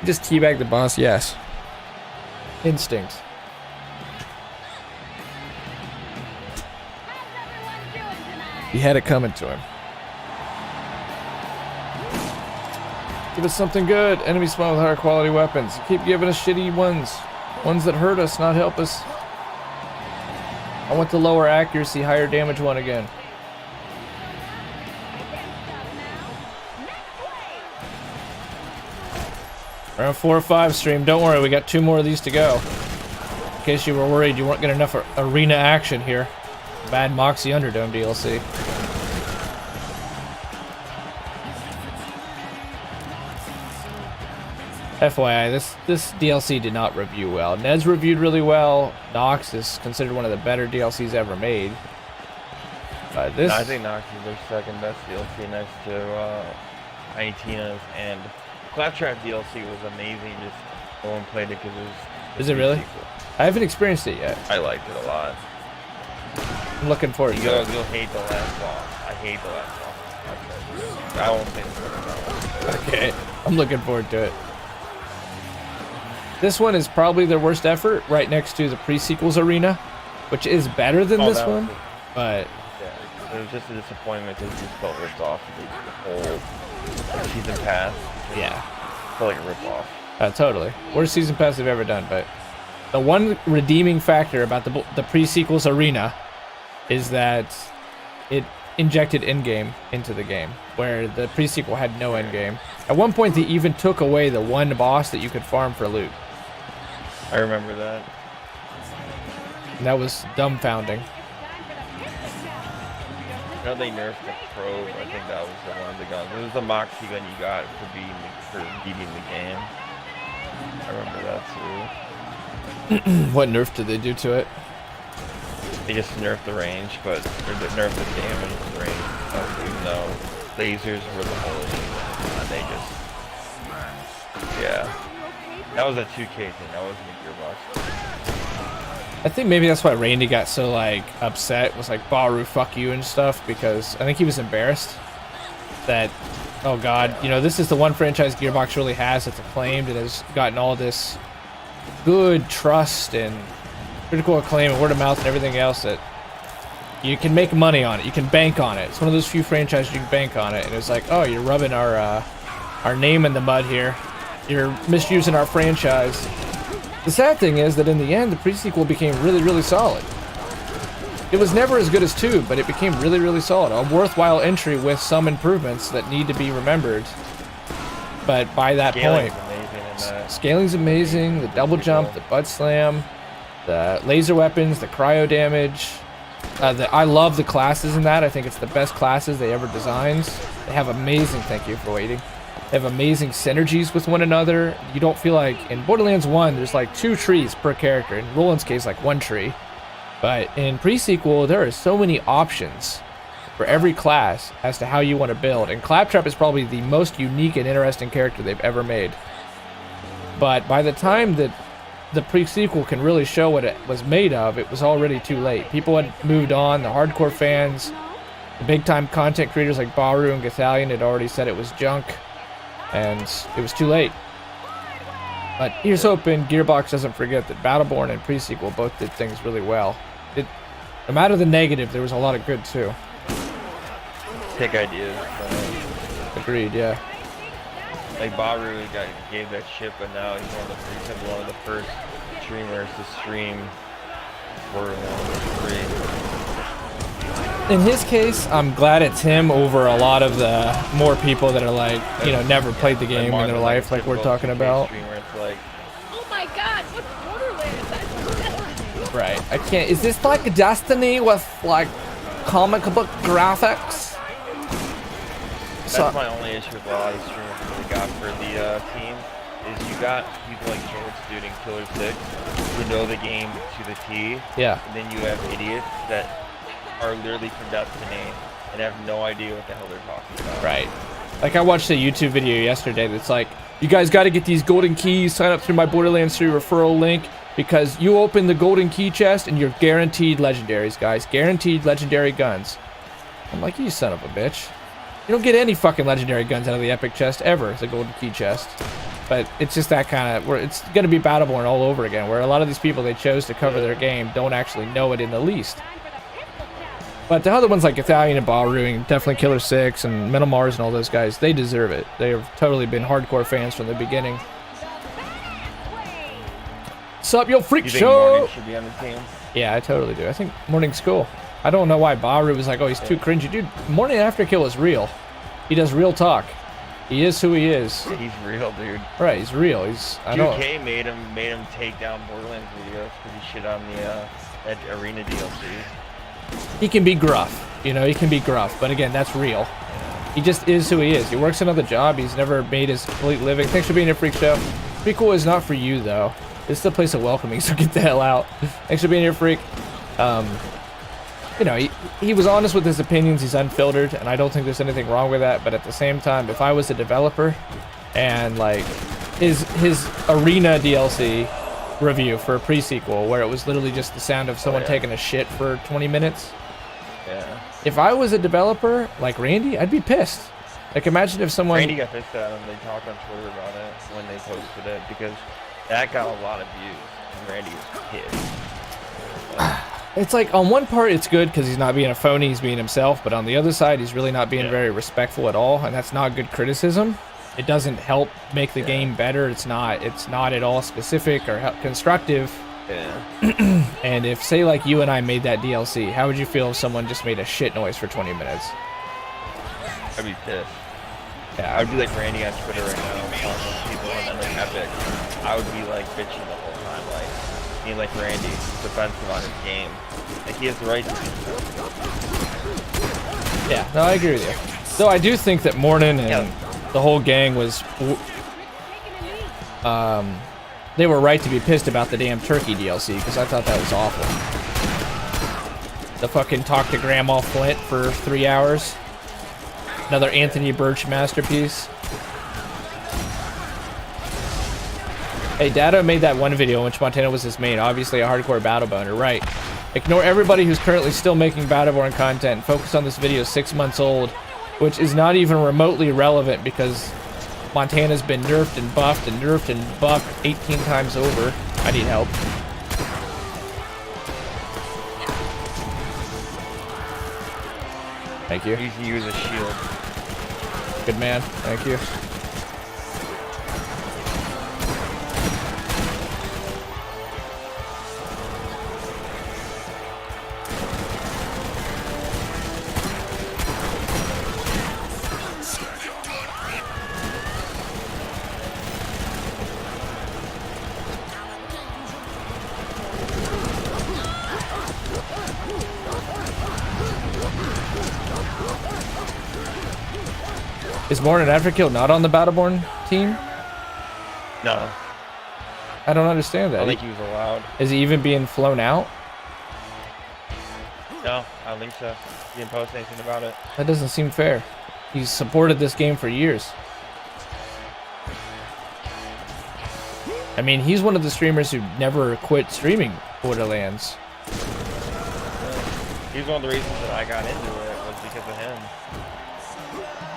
Just teabag the boss, yes. Instinct. He had it coming to him. Give us something good. Enemies spawn with higher quality weapons. Keep giving us shitty ones. Ones that hurt us, not help us. I want the lower accuracy, higher damage one again. Round 4 or 5 stream. Don't worry, we got 2 more of these to go. In case you were worried you weren't getting enough arena action here. Bad Moxie Underdome DLC. FYI, this DLC did not review well. Ned's reviewed really well. Nox is considered one of the better DLCs ever made. This... I think Nox is their second best DLC next to Tiny Tina's, and Claptrap DLC was amazing. Just no one played it because it was. Is it really? Sequel. I haven't experienced it yet. I liked it a lot. I'm looking forward to it. You'll hate the last boss. I hate the last boss. I won't say anything about it. Okay, I'm looking forward to it. This one is probably their worst effort, right next to the pre-sequels arena, which is better than this one, but... Yeah, it was just a disappointment because it just felt ripped off the whole season pass. Yeah. It felt like a rip-off. Totally. Worst season pass they've ever done, but... The one redeeming factor about the pre-sequels arena is that it injected in-game into the game, where the pre-sequel had no in-game. At one point, they even took away the one boss that you could farm for loot. I remember that. And that was dumbfounding. You know they nerfed the probe. I think that was one of the guns. It was the Moxie gun you got for beating the game. I remember that too. What nerf did they do to it? They just nerfed the range, but they nerfed the damage and the range. Even though lasers were the whole issue, and they just, yeah. That was a 2K thing. That wasn't a Gearbox. I think maybe that's why Randy got so like upset. Was like Baru, fuck you and stuff, because I think he was embarrassed that, oh god, you know, this is the one franchise Gearbox really has that's acclaimed and has gotten all this good trust and critical acclaim and word of mouth and everything else that you can make money on it. You can bank on it. It's one of those few franchises you can bank on it. And it's like, oh, you're rubbing our name in the mud here. You're misusing our franchise. The sad thing is that in the end, the pre-sequel became really, really solid. It was never as good as 2, but it became really, really solid. A worthwhile entry with some improvements that need to be remembered. But by that point, scaling's amazing. The double jump, the butt slam, the laser weapons, the cryo damage. I love the classes in that. I think it's the best classes they ever designed. They have amazing, thank you for waiting. They have amazing synergies with one another. You don't feel like, in Borderlands 1, there's like 2 trees per character. In Roland's case, like 1 tree. But in pre-sequel, there are so many options for every class as to how you want to build. And Claptrap is probably the most unique and interesting character they've ever made. But by the time that the pre-sequel can really show what it was made of, it was already too late. People had moved on. The hardcore fans, the big-time content creators like Baru and Gathalion had already said it was junk. And it was too late. But here's hoping Gearbox doesn't forget that Battleborn and pre-sequel both did things really well. No matter the negative, there was a lot of good too. Take ideas. Agreed, yeah. Like Baru gave that shit, but now he's one of the first streamers to stream Borderlands 3. In his case, I'm glad it's him over a lot of the more people that are like, you know, never played the game in their life, like we're talking about. Like, oh my god, what's Borderlands? Right. I can't. Is this like Destiny with like comic book graphics? That's my only issue with a lot of streamers that they got for the team. Is you got people like George Dude and Killer 6 who know the game to the T. Yeah. And then you have idiots that are literally from Destiny and have no idea what the hell they're talking about. Right. Like I watched a YouTube video yesterday that's like, you guys got to get these golden keys, sign up through my Borderlands 3 referral link, because you open the golden key chest and you're guaranteed legendaries, guys. Guaranteed legendary guns. I'm like, you son of a bitch. You don't get any fucking legendary guns out of the epic chest ever, the golden key chest. But it's just that kind of, where it's going to be Battleborn all over again, where a lot of these people they chose to cover their game don't actually know it in the least. But the other ones like Italian and Baru and definitely Killer 6 and Metal Mars and all those guys, they deserve it. They have totally been hardcore fans from the beginning. Sup, yo, freak You think show! Morning should be on the team? Yeah, I totally do. I think Morning's cool. I don't know why Baru was like, oh, he's too cringy. Dude, Morning After Kill is real. He does real talk. He is who he is. He's real, dude. Right, he's real. I don't. 2K made him take down Borderlands videos because he shit on the Arena DLC. He can be gruff, you know, he can be gruff, but again, that's real. He just is who he is. He works another job. He's never made his complete living. Thanks for being here, Freak Show. Pretty cool is not for you, though. This is the place of welcoming, so get the hell out. Thanks for being here, Freak. You know, he was honest with his opinions. He's unfiltered, and I don't think there's anything wrong with that. But at the same time, if I was a developer and, like, his Arena DLC review for a pre-sequel where it was literally just the sound of someone taking a shit for 20 minutes. Yeah. If I was a developer like Randy, I'd be pissed. Like, imagine if someone... Randy got pissed at him. They talked on Twitter about it when they posted it because that got a lot of views. And Randy was pissed. It's like, on one part, it's good because he's not being a phony, he's being himself. But on the other side, he's really not being very respectful at all. And that's not good criticism. It doesn't help make the game better. It's not at all specific or constructive. Yeah. And if, say, like you and I made that DLC, how would you feel if someone just made a shit noise for 20 minutes? I'd be pissed. Yeah, I'd be like Randy on Twitter right now, talking to people and then like Epic. I would be like bitching the whole time, like being like Randy, defensive on his game. Like he has the right to do so. Yeah, no, I agree with you. Though I do think that Mornin and the whole gang was, they were right to be pissed about the damn Turkey DLC because I thought that was awful. The fucking talk to Grandma Flint for 3 hours. Another Anthony Birch masterpiece. Hey, Dado made that one video in which Montana was his main, obviously a hardcore battle boner, right? Ignore everybody who's currently still making Battleborn content and focus on this video 6 months old, which is not even remotely relevant because Montana's been nerfed and buffed and nerfed and buffed 18 times over. I need help. Thank you. You can use a shield. Good man. Thank you. Is Morning After Kill not on the Battleborn team? No. I don't understand that. I don't think he was allowed. Is he even being flown out? No, I don't think so. He didn't post anything about it. That doesn't seem fair. He's supported this game for years. I mean, he's one of the streamers who never quit streaming Borderlands. He's one of the reasons that I got into it was because of him.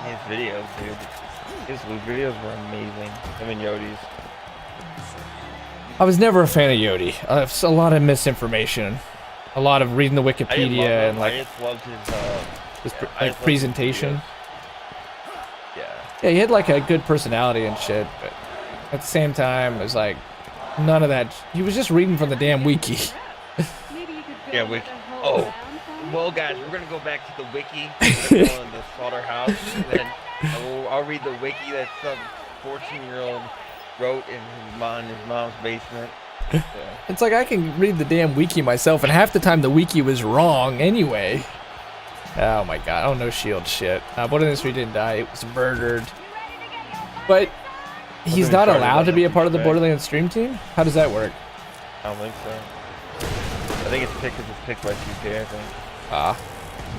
His videos, dude. His loot videos were amazing. Him and Yodi's. I was never a fan of Yodi. A lot of misinformation. A lot of reading the Wikipedia and like I just loved his presentation. Yeah. Yeah, he had like a good personality and shit, but at the same time, it was like none of that. He was just reading from the damn wiki. Yeah, wiki. Oh. Well, guys, we're gonna go back to the wiki. We're gonna go in the slaughterhouse, and then I'll read the wiki that some 14-year-old wrote in his mom's basement. Yeah. It's like I can read the damn wiki myself, and half the time the wiki was wrong anyway. Oh my god, I don't know shield shit. Borderlands 3 didn't die, it was murdered. But he's not allowed to be a part of the Borderlands stream team? How does that work? I don't think so. I think it's picked because it's picked by 2K, I think.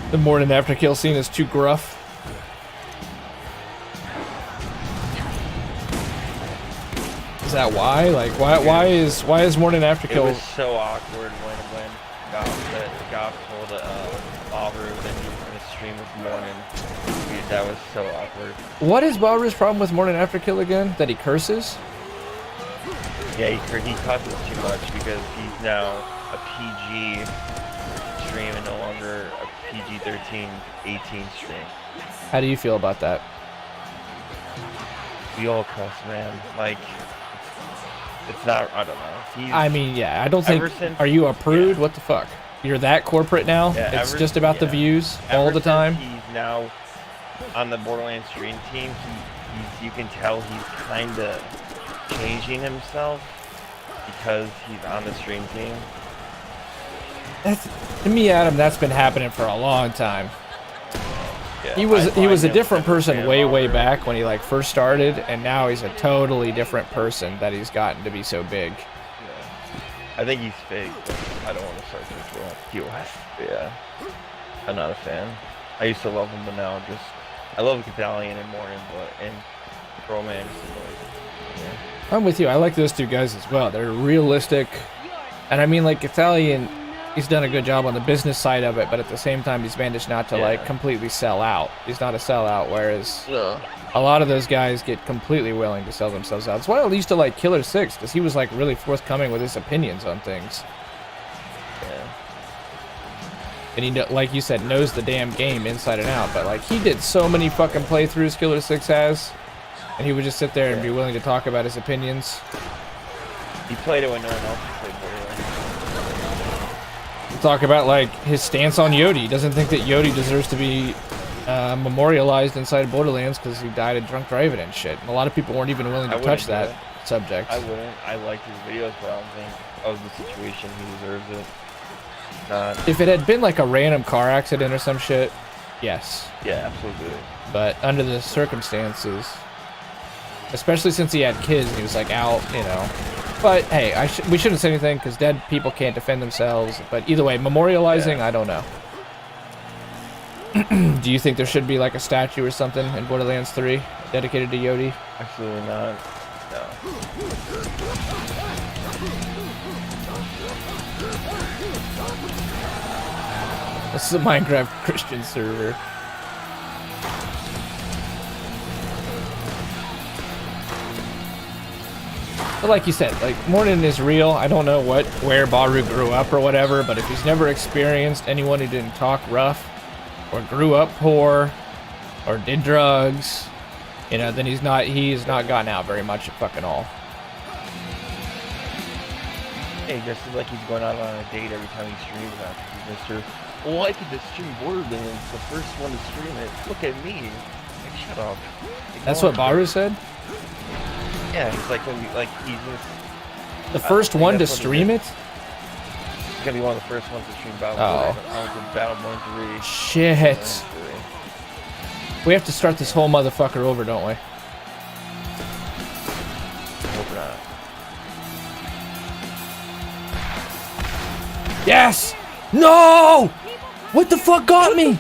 The Morning After Kill scene is too gruff. Is that why? Like, why is Morning After Kill? It was so awkward when Goff told Aubrey that he was gonna stream with Morning. That was so awkward. What is Baru's problem with Morning After Kill again? That he curses? Yeah, he cusses too much because he's now a PG stream and no longer a PG-13, 18 stream. How do you feel about that? We all cuss, man. Like, it's not, I don't know. I mean, yeah, I don't think, are you a prude? Yeah. What the fuck? You're that corporate now? Yeah, it's just about the views all the time? He's now on the Borderlands stream team, you can tell he's kind of changing himself because he's on the stream team. That's, to me, Adam, that's been happening for a long time. Yeah, he was a different person way back when he like first started, and now he's a totally different person that he's gotten to be so big. Yeah. I think he's fake, but I don't want to start this POS. Yeah, I'm not a fan. I used to love him, but now just I love Italian and Morning, but and Romance. Yeah. I'm with you. I like those two guys as well. They're realistic, and I mean, like Italian, he's done a good job on the business side of it, but at the same time, he's managed not to like completely sell out. He's not a sellout, whereas a lot of those guys get completely willing to sell themselves out. That's why I used to like Killer 6, because he was like really forthcoming with his opinions on things. Yeah. And he, like you said, knows the damn game inside and out. But like he did so many fucking playthroughs Killer 6 has, and he would just sit there and be willing to talk about his opinions. He played it when no one else played Borderlands. Talk about like his stance on Yodi. He doesn't think that Yodi deserves to be memorialized inside Borderlands because he died of drunk driving and shit. And a lot of people weren't even willing to touch that subject. I wouldn't. I liked his videos, but I don't think of the situation he deserves it. If it had been like a random car accident or some shit, yes. Yeah, absolutely. But under the circumstances, especially since he had kids and he was like out, you know. But hey, we shouldn't say anything because dead people can't defend themselves. But either way, memorializing, I don't know. Do you think there should be like a statue or something in Borderlands 3 dedicated to Yodi? Absolutely not. No. This is a Minecraft Christian server. But like you said, like Morning is real. I don't know where Baru grew up or whatever, but if he's never experienced anyone who didn't talk rough or grew up poor or did drugs, you know, then he's not gotten out very much at fucking all. Hey, just like he's going out on a date every time he streams after he's Mr. Well, I could just stream Borderlands, the first one to stream it. Look at me. Like, shut up. That's what Baru said? Yeah, he's like, he's just... The first one to stream it? He's gonna be one of the first ones to stream Battleborn 3. Shit. We have to start this whole motherfucker over, don't we? I hope not. Yes! No! What the fuck got me?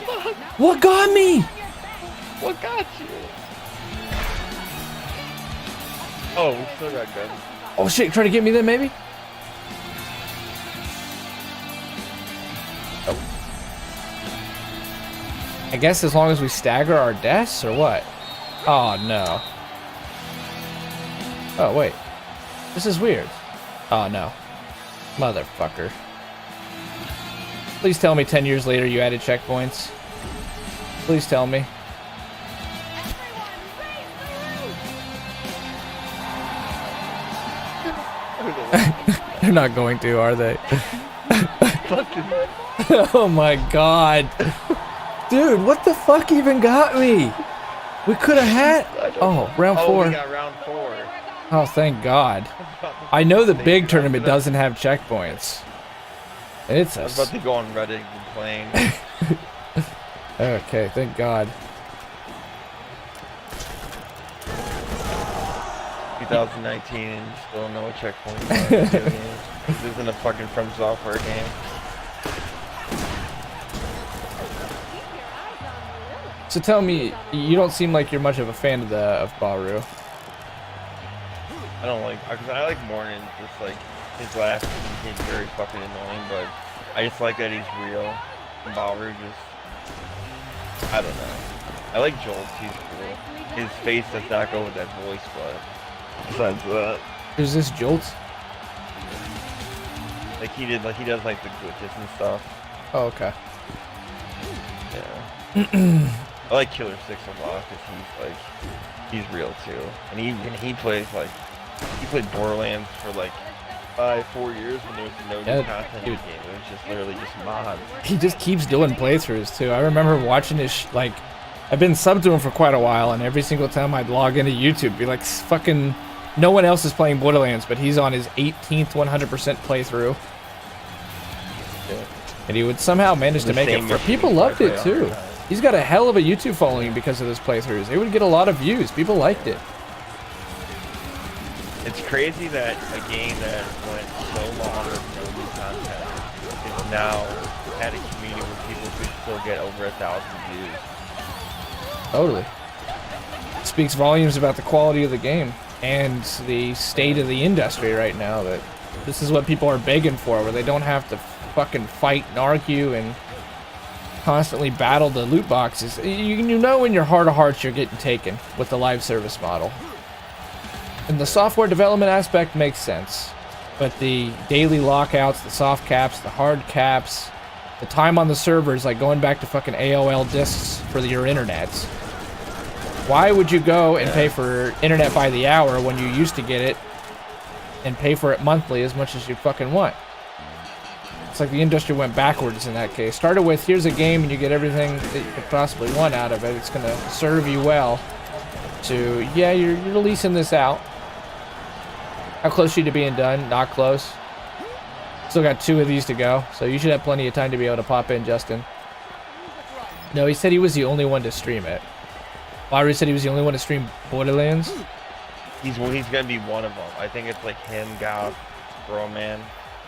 What got me? What got you? Oh, we still got guns. Oh shit, try to get me there maybe? Oh. I guess as long as we stagger our deaths or what? Oh no. Oh wait. This is weird. Oh no. Motherfucker. Please tell me 10 years later you added checkpoints. Please tell me. They're not going to, are they? Oh my god. Dude, what the fuck even got me? We could have had... Oh, round 4. Oh, we got round 4. Oh, thank god. I know the big tournament doesn't have checkpoints. It's I was about to go on Reddit and complain. Okay, thank God. 2019 and still no checkpoints. This isn't a fucking From Software game. So tell me, you don't seem like you're much of a fan of Baru. I don't like, because I like Morning, just like his last he's very fucking annoying, but I just like that he's real. And Baru just, I don't know. I like Jolt. He's cool. His face does not go with that voice, but besides that, Who's this Jolt? like he does like the glitches and stuff. Oh, okay. Yeah. I like Killer 6 a lot because he's real too, and he plays like he played Borderlands for like 4 years when there was no new content in the game. It was just literally just mods. He just keeps doing playthroughs too. I remember watching his like, I've been subbed to him for quite a while, and every single time I'd log into YouTube, be like, fucking, no one else is playing Borderlands, but he's on his 18th 100% playthrough. Yeah. And he would somehow manage to make it. People loved it too. He's got a hell of a YouTube following because of his playthroughs. They would get a lot of views. People liked it. It's crazy that a game that went so long with no new content is now at a community where people could still get over 1,000 views. Totally. It speaks volumes about the quality of the game and the state of the industry right now, that this is what people are begging for, where they don't have to fucking fight and argue and constantly battle the loot boxes. You know in your heart of hearts you're getting taken with the live service model. And the software development aspect makes sense. But the daily lockouts, the soft caps, the hard caps, the time on the servers, like going back to fucking AOL discs for your internets. Why would you go and pay for internet by the hour when you used to get it and pay for it monthly as much as you fucking want? It's like the industry went backwards in that case. Started with, here's a game and you get everything that you could possibly want out of it. It's going to serve you well. To, yeah, you're releasing this out. How close are you to being done? Not close. Still got 2 of these to go, so you should have plenty of time to be able to pop in, Justin. No, he said he was the only one to stream it. Larry said he was the only one to stream Borderlands. He's gonna be one of them. I think it's like him, Goth, Broman.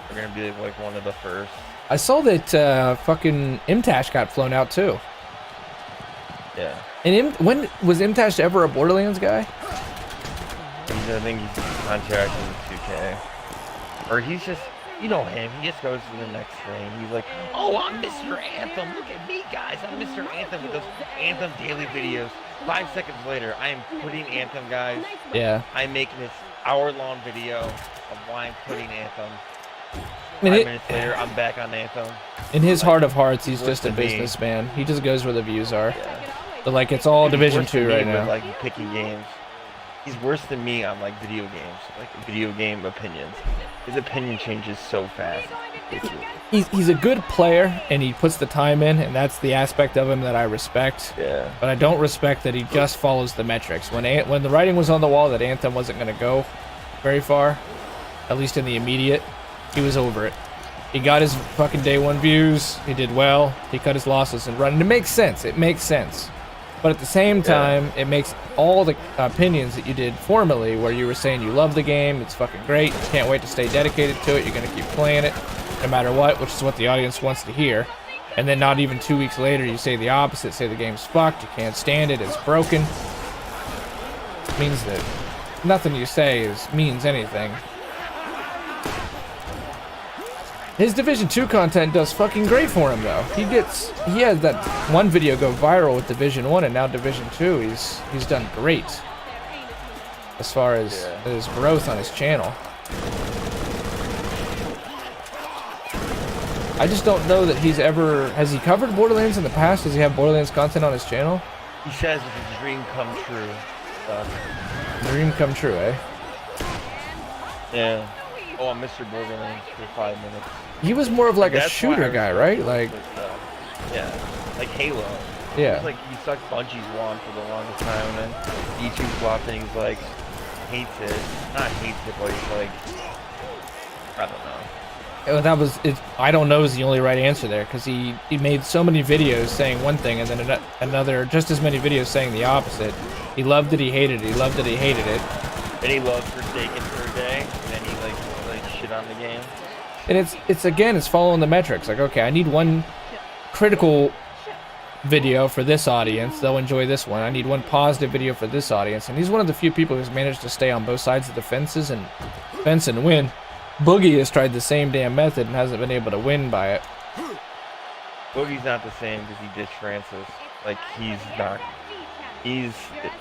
They're gonna be like one of the first. I saw that fucking Imtash got flown out too. Yeah. And when was Imtash ever a Borderlands guy? I think he's contracted with 2K. Or he's just, you know him, he just goes to the next thing. He's like, oh, I'm Mr. Anthem. Look at me, guys. I'm Mr. Anthem with those Anthem daily videos. 5 seconds later, I am putting Anthem, guys. Yeah. I'm making this hour-long video of why I'm putting Anthem. I mean, 5 minutes later, I'm back on Anthem. In his heart of hearts, he's just a businessman. He just goes where the views are. Yeah. But like, it's all Division 2 right now. With, like, picking games. He's worse than me on like video games, like video game opinions. His opinion changes so fast. He's a good player, and he puts the time in, and that's the aspect of him that I respect. Yeah. But I don't respect that he just follows the metrics. When the writing was on the wall that Anthem wasn't going to go very far, at least in the immediate, he was over it. He got his fucking day 1 views. He did well. He cut his losses and run. And it makes sense. It makes sense. But at the same time, it makes all the opinions that you did formerly, where you were saying you love the game, it's fucking great, you can't wait to stay dedicated to it, you're going to keep playing it no matter what, which is what the audience wants to hear. And then not even 2 weeks later, you say the opposite, say the game's fucked, you can't stand it, it's broken. It means that nothing you say means anything. His Division 2 content does fucking great for him, though. He has that one video go viral with Division 1, and now Division 2, he's done great as far as his growth on his channel. I just don't know that has he covered Borderlands in the past? Does he have Borderlands content on his channel? He says it's a dream come true. Dream come true, eh? Yeah. Oh, I'm Mr. Borderlands for 5 minutes. He was more of like a shooter guy, right? Like, yeah, like Halo. Yeah. It's like he sucked Bungie's wand for the longest time, and then YouTube flopped, and he's like, hates it. Not hates it, but he's like, I don't know. That was it. I don't know is the only right answer there, because he made so many videos saying one thing and then another, just as many videos saying the opposite. He loved it, he hated it. He loved it, he hated it. And he loved Forsaken for a day, and then he like shit on the game. And it's following the metrics. Like, okay, I need one critical video for this audience. They'll enjoy this one. I need one positive video for this audience. And he's one of the few people who's managed to stay on both sides of the fence and win. Boogie has tried the same damn method and hasn't been able to win by it. Boogie's not the same because he ditched Francis. Like, he's not He's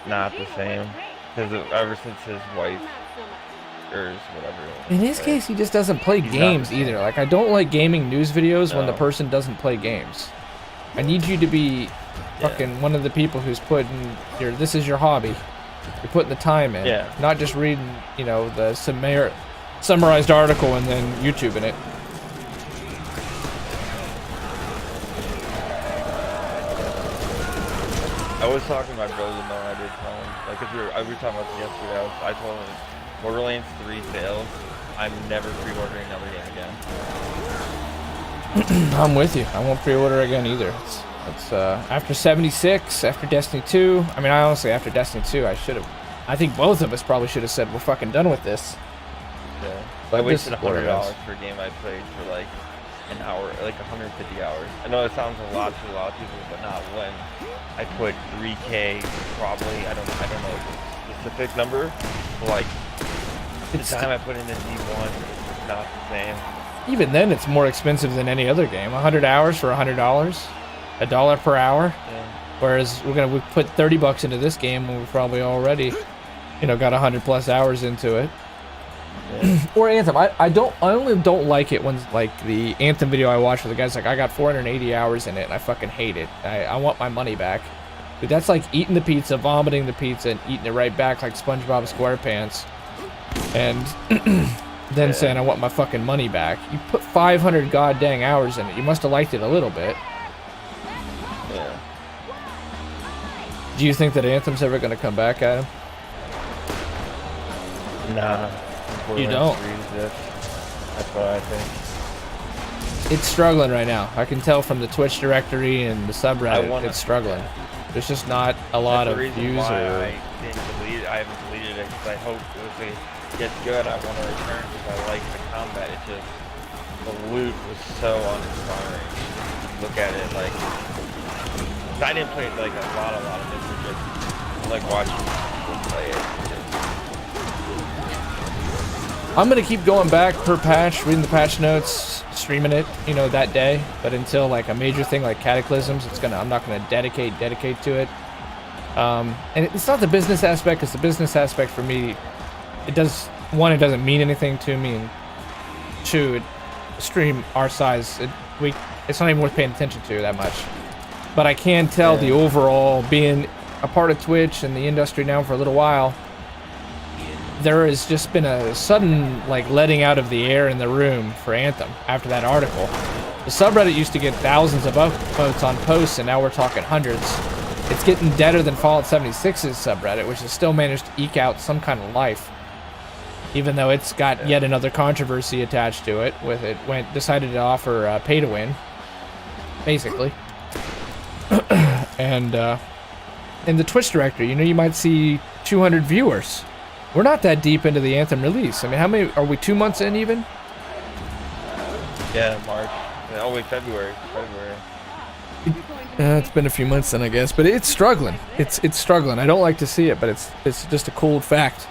not the same because ever since his wife or whatever. In his case, he just doesn't play He's games not- either. Like, I don't like gaming news videos when the No. person doesn't play games. I need you to be fucking one of the people who's putting your, this is your hobby. You're putting the time in. Yeah. Not just reading, you know, the summarized article and then YouTubing it. I was talking to my brother though. I did tell him, like, cause we were talking about this yesterday. I told him Borderlands 3 fails. I'm never pre-ordering another game again. I'm with you. I won't pre-order again either. It's after 76, after Destiny 2. I mean, I honestly, after Destiny 2, I think both of us probably should have said we're fucking done with this. Yeah. But I wasted this is what it $100 is. for a game I played for like an hour, like 150 hours. I know it sounds a lot to a lot of people, but not when I put 3K. Probably I don't know the specific number. But like the time I put into D1 is not the same. Even then, it's more expensive than any other game. 100 hours for $100, $1 per hour. Yeah. Whereas we put 30 bucks into this game, and we've probably already, you know, got 100+ hours into it. Yeah. Or Anthem. I only don't like it when, like, the Anthem video I watched where the guy's like, I got 480 hours in it and I fucking hate it. I want my money back. Dude, that's like eating the pizza, vomiting the pizza, and eating it right back like SpongeBob SquarePants. And then saying I want my fucking money back. You put 500 goddamn hours in it. You must have liked it a little bit. Yeah. Do you think that Anthem's ever going to come back, Adam? Nah. You Borderlands don't. 3 is it. That's what I think. It's struggling right now. I can tell from the Twitch directory and the subreddit, it's struggling. There's just not a lot That's of the reason views why or... I didn't delete it. I haven't deleted it because I hope if it gets good, I want to return because I like the combat. It just, the loot was so uninspiring. Look at it, like, I didn't play like a lot of it. It's just I like watching people play it. I'm going to keep going back per patch, reading the patch notes, streaming it, you know, that day. But until, like, a major thing like Cataclysms, I'm not going to dedicate to it. And it's not the business aspect, because the business aspect for me, it doesn't mean anything to me, and two, a stream our size, it's not even worth paying attention to that much. But I can tell the overall, being a part of Twitch and the industry now for a little while, there has just been a sudden, like, letting out of the air in the room for Anthem after that article. The subreddit used to get thousands of votes on posts, and now we're talking hundreds. It's getting deader than Fallout 76's subreddit, which has still managed to eke out some kind of life, even though it's got yet another controversy attached to it. With it decided to offer pay to win, basically. And in the Twitch directory, you know, you might see 200 viewers. We're not that deep into the Anthem release. I mean, how many are we? 2 months in even? Yeah, March. Oh wait, February. It's been a few months then, I guess, but it's struggling. It's struggling. I don't like to see it, but it's just a cold fact.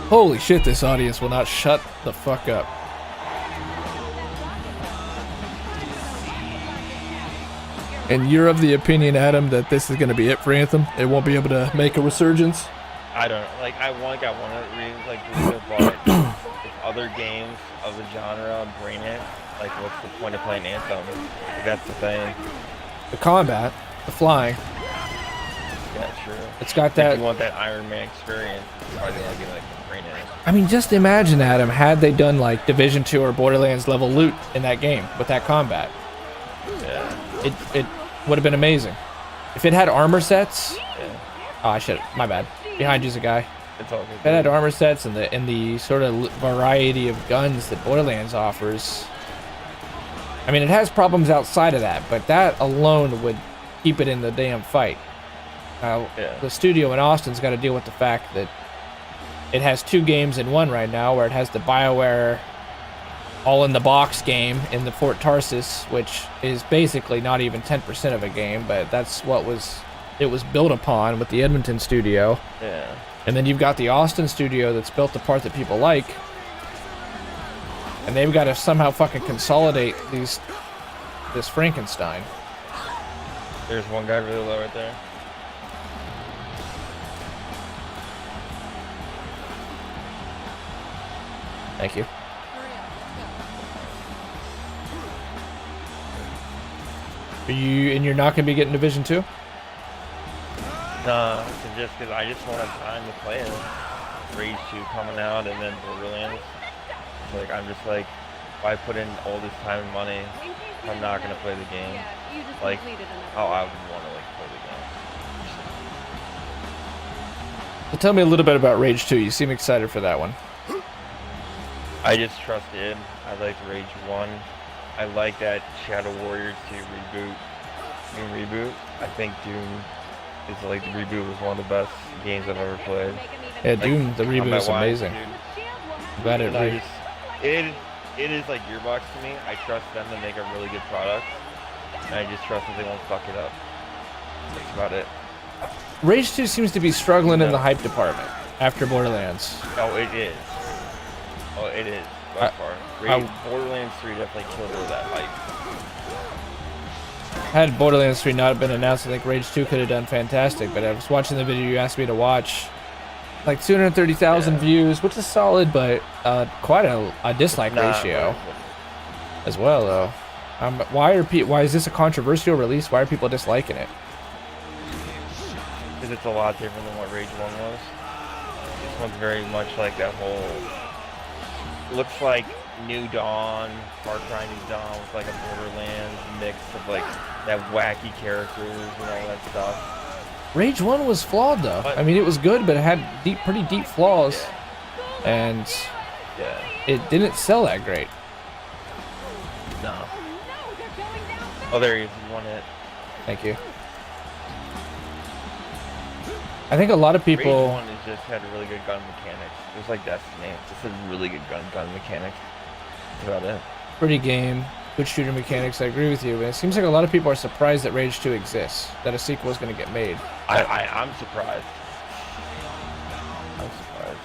Holy shit, this audience will not shut the fuck up. And you're of the opinion, Adam, that this is going to be it for Anthem? It won't be able to make a resurgence? I don't like. I got one of the reasons, like, but if other games of the genre bring it, like, what's the point of playing Anthem? Like, that's the thing. The combat, the flying. Yeah, true. It's got If that. you want that Iron Man experience, it's probably gonna be like bring it. I mean, just imagine, Adam, had they done like Division 2 or Borderlands level loot in that game with that combat. Yeah. It would have been amazing. If it had armor sets. Yeah. Oh, I should. My bad. Behind you's a guy. It's all good. If it had armor sets and the sort of variety of guns that Borderlands offers. I mean, it has problems outside of that, but that alone would keep it in the damn fight. The studio in Austin's got to deal with the fact that it has 2 games in one right now, where it has the BioWare all-in-the-box game in the Fort Tarsis, which is basically not even 10% of a game, but that's what it was built upon with the Edmonton studio. Yeah. And then you've got the Austin studio that's built the part that people like, and they've got to somehow fucking consolidate this Frankenstein. There's one guy really low right there. Thank you. You're not gonna be getting Division 2? Nah, just because I just won't have time to play it. Rage 2 coming out and then Borderlands. Like, I'm just like, why put in all this time and money if I'm not gonna play the game? Like, oh, I would want to like play the game. So tell me a little bit about Rage 2. You seem excited for that one. I just trust it. I liked Rage 1. I like that Shadow Warriors 2 reboot. I think Doom is like the reboot was one of the best games I've ever played. Yeah, Doom, the reboot is amazing. Dude. Glad it It is like Gearbox to me. I trust them to make a really good product. And I just trust that they won't fuck it up. That's about it. Rage 2 seems to be struggling in the hype department after Borderlands. Oh, it is. Oh, it is. By far. Borderlands 3 definitely killed all that hype. Had Borderlands 3 not been announced, I think Rage 2 could have done fantastic, but I was watching the video you asked me to watch. Like 230,000 views, which is solid, but quite a dislike ratio as well, though. Why is this a controversial release? Why are people disliking it? Because it's a lot different than what Rage 1 was. This one's very much like that whole... Looks like New Dawn, Far Cry New Dawn with like a Borderlands mix of like that wacky characters and all that stuff. Rage 1 was flawed though. I mean, it was good, but it had pretty deep flaws. Yeah. And it didn't sell that great. No. Oh, there he is. He won it. Thank you. I think a lot of people... Rage 1 has just had really good gun mechanics. It was like Destiny. It's just a really good gun mechanics. That's about it. Pretty game. Good shooter mechanics. I agree with you. But it seems like a lot of people are surprised that Rage 2 exists. That a sequel is going to get made. I'm surprised. I'm surprised.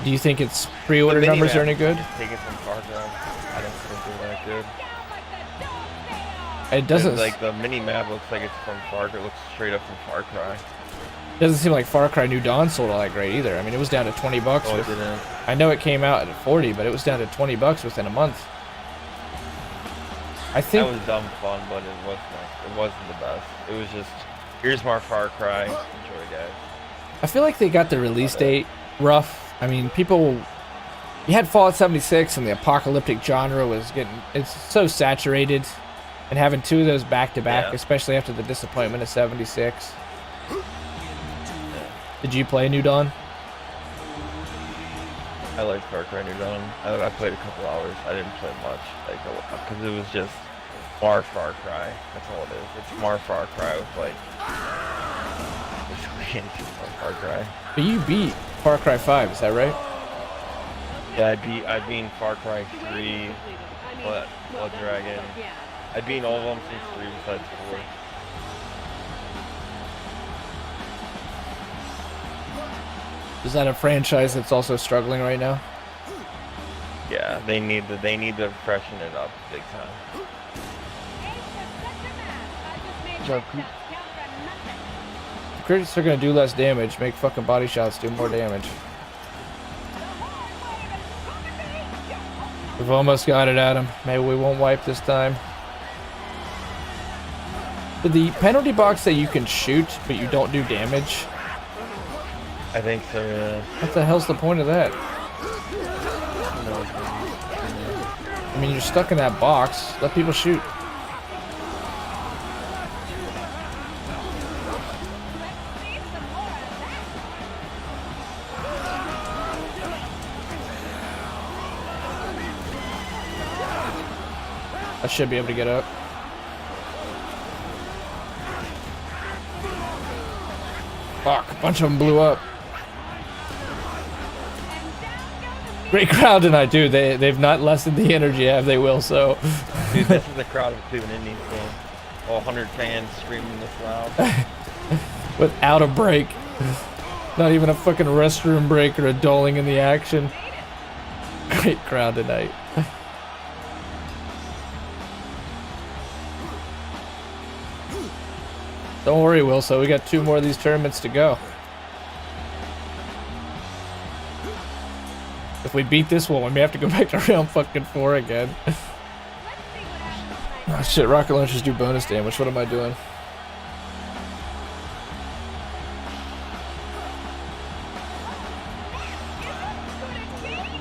Do you think its pre-order numbers are any good? Taken from Far Cry. I don't think they're that good. It doesn't... And like the mini map looks like it's from Far Cry. It looks straight up from Far Cry. Doesn't seem like Far Cry New Dawn sold all that great either. I mean, it was down to 20 bucks. Oh, it didn't. I know it came out at 40, but it was down to 20 bucks within a month. I think that was dumb fun, but it wasn't the best. It was just, here's more Far Cry. Enjoy, guys. I feel like they got the release date rough. I mean, people... You had Fallout 76, and the apocalyptic genre was getting... It's so saturated. And having two of those back-to-back, especially after the disappointment of 76. Did you play New Dawn? I liked Far Cry New Dawn. I played a couple hours. I didn't play much, like, because it was just more Far Cry. That's all it is. It's more Far Cry with like basically anything more Far Cry. But you beat Far Cry 5, is that right? Yeah, I beat Far Cry 3, Blood Dragon. I beat all of them since 3 besides 4. Is that a franchise that's also struggling right now? Yeah, they need to freshen it up big time. The critics are gonna do less damage, make fucking body shots do more damage. We've almost got it, Adam. Maybe we won't wipe this time. The penalty box that you can shoot, but you don't do damage. I think so, yeah. What the hell's the point of that? I mean, you're stuck in that box. Let people shoot. I should be able to get up. Fuck, a bunch of them blew up. Great crowd tonight, dude. They've not lessened the energy, have they, Will? So, dude, this is the crowd of Cleveland Indians game. All 100 fans screaming this loud. Without a break. Not even a fucking restroom break or a dulling in the action. Great crowd tonight. Don't worry, Wilso. We got 2 more of these tournaments to go. If we beat this one, we may have to go back to round fucking 4 again. Oh shit, rocket launchers do bonus damage. What am I doing?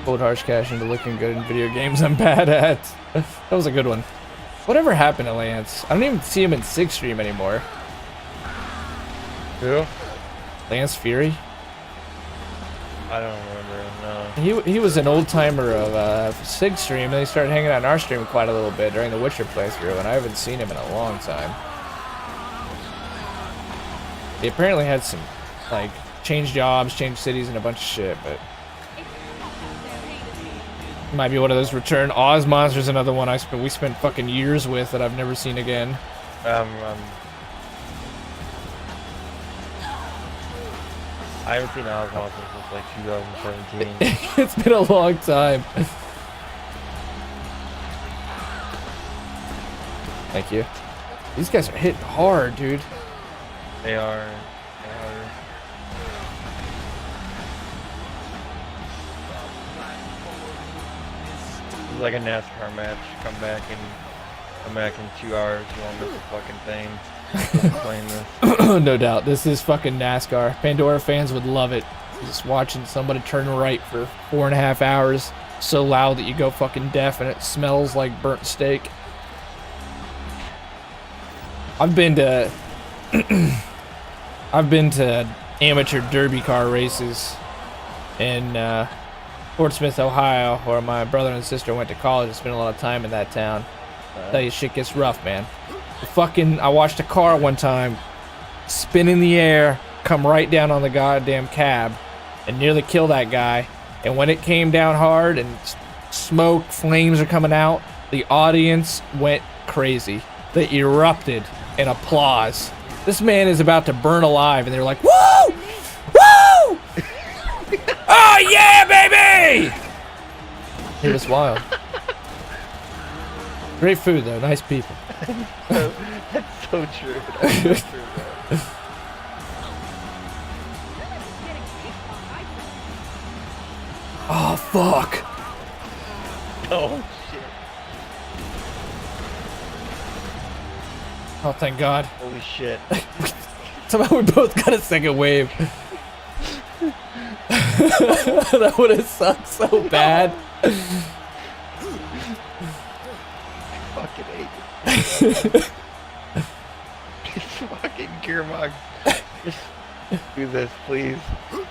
Old harsh cash into looking good in video games I'm bad at. That was a good one. Whatever happened to Lance? I don't even see him in 6 stream anymore. Who? Lance Fury? I don't remember, no. He was an old timer of Sig stream, and then he started hanging out in our stream quite a little bit during the Witcher playthrough, and I haven't seen him in a long time. He apparently had some, like, changed jobs, changed cities, and a bunch of shit, but might be one of those return. Oz Monster's another one we spent fucking years with that I've never seen again. I haven't seen Oz Monster since like 2017. It's been a long time. Thank you. These guys are hitting hard, dude. They are. It's like a NASCAR match. Come back in 2 hours. You won't miss a fucking thing. Playing this. No doubt. This is fucking NASCAR. Pandora fans would love it. Just watching somebody turn right for 4.5 hours so loud that you go fucking deaf and it smells like burnt steak. I've been to amateur derby car races in Portsmouth, Ohio, where my brother and sister went to college and spent a lot of time in that town. Tell you, shit gets rough, man. I watched a car one time spin in the air, come right down on the goddamn cab, and nearly kill that guy. And when it came down hard and smoke, flames are coming out, the audience went crazy. They erupted in applause. This man is about to burn alive, and they're like, "Woo! Woo! Oh yeah, baby!" It was wild. Great food though, nice people. That's so true. That's so true, bro. Oh fuck! Oh shit! Oh thank God! Holy shit! Somehow we both got a second wave. That would have sucked so bad. Fucking hate it. This fucking gearbox. Just do this, please. And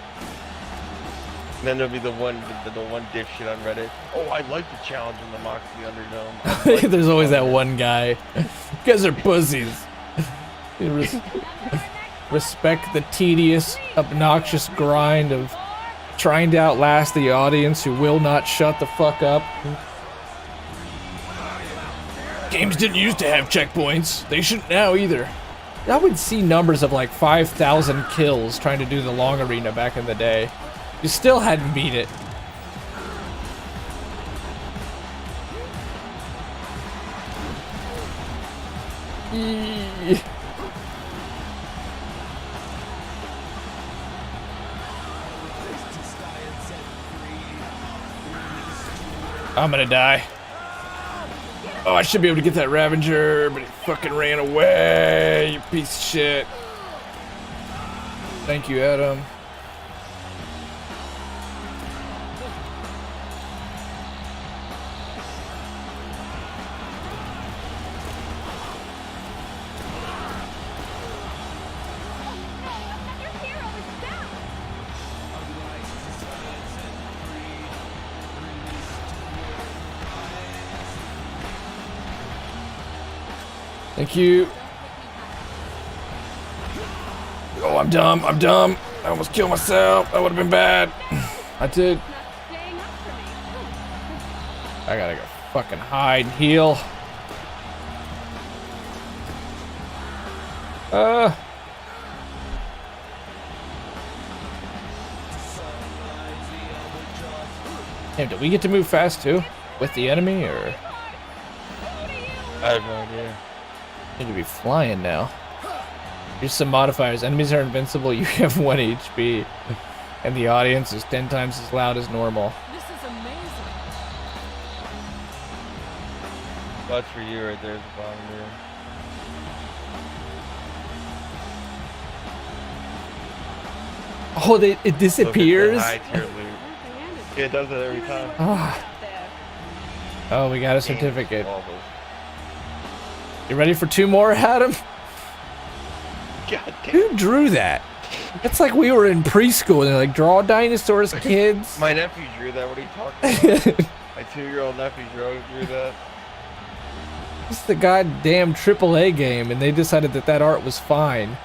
then there'll be the one dipshit on Reddit. Oh, I like the challenge in the Moxley Underdome. There's always that one guy. You guys are pussies. Respect the tedious, obnoxious grind of trying to outlast the audience who will not shut the fuck up. Games didn't used to have checkpoints. They shouldn't now either. I would see numbers of like 5,000 kills trying to do the long arena back in the day. You still hadn't beat it. Eee. I'm gonna die. Oh, I should be able to get that Ravager, but he fucking ran away, you piece of shit. Thank you, Adam. Thank you. Oh, I'm dumb. I'm dumb. I almost killed myself. That would have been bad. I did. I gotta go fucking hide and heal. Damn, do we get to move fast too? With the enemy, or? I have no idea. Need to be flying now. Here's some modifiers. Enemies are invincible. You have 1 HP. And the audience is 10 times as loud as normal. This is amazing. Watch for you right there at the bottom there. Oh, it disappears? High tier loot. Yeah, it does it every time. Oh, we got a certificate. All those. You ready for 2 more, Adam? God damn. Who drew that? It's like we were in preschool and they're like, draw dinosaurs, kids. My nephew drew that. What are you talking about? My 2-year-old nephew drew that. It's the goddamn AAA game, and they decided that that art was fine.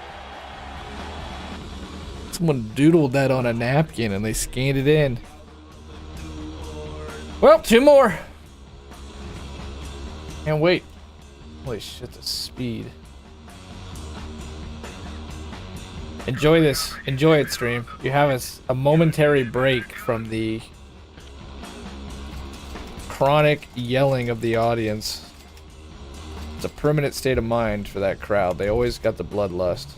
Someone doodled that on a napkin and they scanned it in. Well, 2 more. Can't wait. Holy shit, the speed. Enjoy this. Enjoy it, stream. You have a momentary break from the chronic yelling of the audience. It's a permanent state of mind for that crowd. They always got the bloodlust.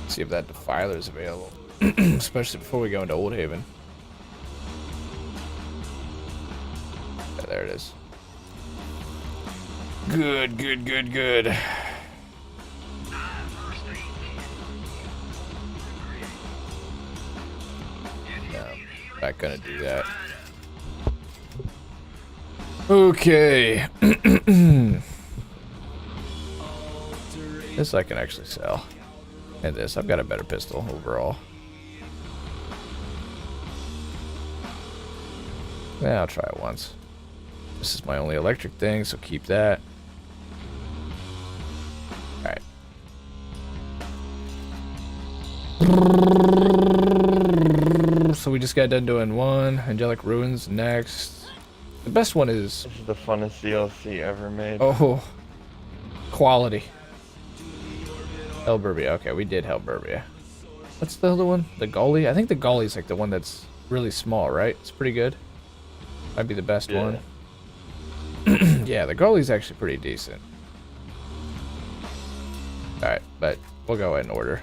See if that defiler is available. Especially before we go into Old Haven. Yeah, there it is. Good, good, good, good. No, not gonna do that. Okay. This I can actually sell. And this, I've got a better pistol overall. Yeah, I'll try it once. This is my only electric thing, so keep that. Alright. So we just got done doing 1. Angelic Ruins next. The best one is... This is the funnest DLC ever made. Oh. Quality. Helburbia. Okay, we did Helburbia. What's the other one? The Gully? I think the Gully's like the one that's really small, right? It's pretty good. Might be the best one. Yeah, the Gully's actually pretty decent. Alright, but we'll go in order.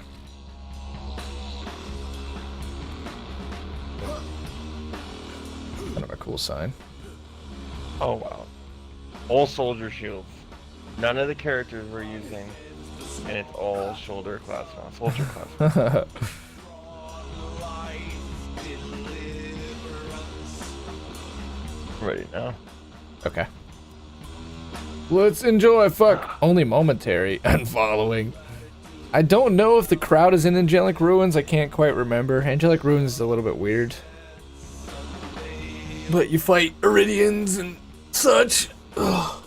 Kind of a cool sign. Oh wow. All soldier shields. None of the characters we're using. And it's all shoulder class now. Soldier class now. Ready now. Okay. Let's enjoy. Fuck. Only momentary. Unfollowing. I don't know if the crowd is in Angelic Ruins. I can't quite remember. Angelic Ruins is a little bit weird. But you fight Iridians and such. Ugh.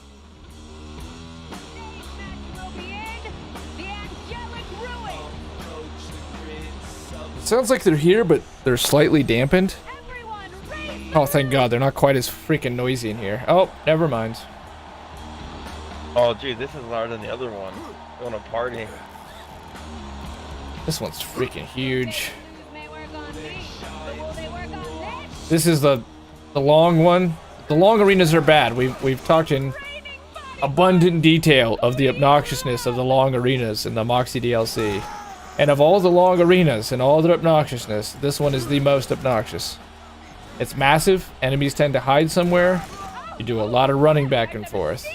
Sounds like they're here, but they're slightly dampened. Oh, thank God. They're not quite as freaking noisy in here. Oh, never mind. Oh, gee, this is louder than the other one. Going to party. This one's freaking huge. This is the long one. The long arenas are bad. We've talked in abundant detail of the obnoxiousness of the long arenas in the Moxie DLC. And of all the long arenas and all their obnoxiousness, this one is the most obnoxious. It's massive. Enemies tend to hide somewhere. You do a lot of running back and forth.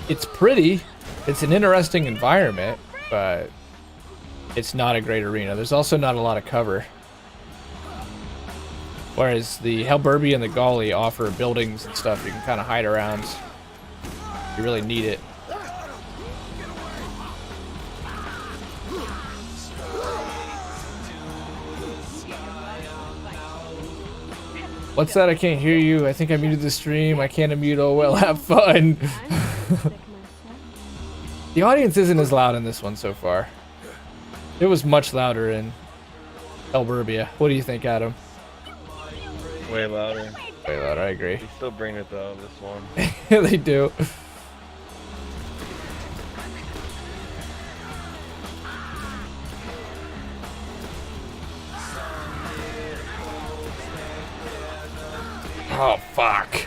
It's pretty. It's an interesting environment, but it's not a great arena. There's also not a lot of cover. Whereas the Helburbia and the Gully offer buildings and stuff you can kind of hide around. You really need it. What's that? I can't hear you. I think I muted the stream. I can't unmute. Oh well, have fun. The audience isn't as loud in this one so far. It was much louder in Helburbia. What do you think, Adam? Way louder. Way louder, I agree. They still bring it though, this one. Yeah, they do. Oh, fuck.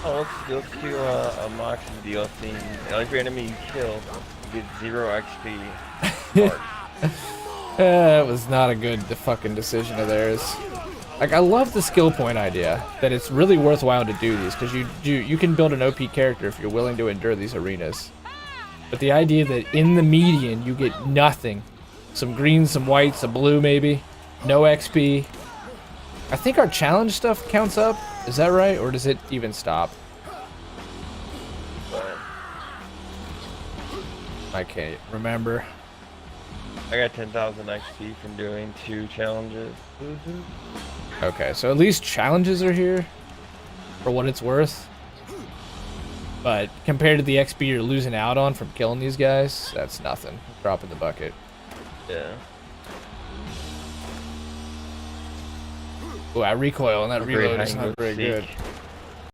Oh, let's do unlock some DLC. Every enemy you kill, you get 0 XP. Mark. That was not a good fucking decision of theirs. Like, I love the skill point idea, that it's really worthwhile to do these, because you can build an OP character if you're willing to endure these arenas. But the idea that in the median you get nothing, some green, some white, some blue maybe, no XP. I think our challenge stuff counts up, is that right? Or does it even stop? But I can't remember. I got 10,000 XP from doing 2 challenges. Okay, so at least challenges are here for what it's worth. But compared to the XP you're losing out on from killing these guys, that's nothing. Drop in the bucket. Yeah. Oh, I recoil and that Very reload high is not and very seek. good.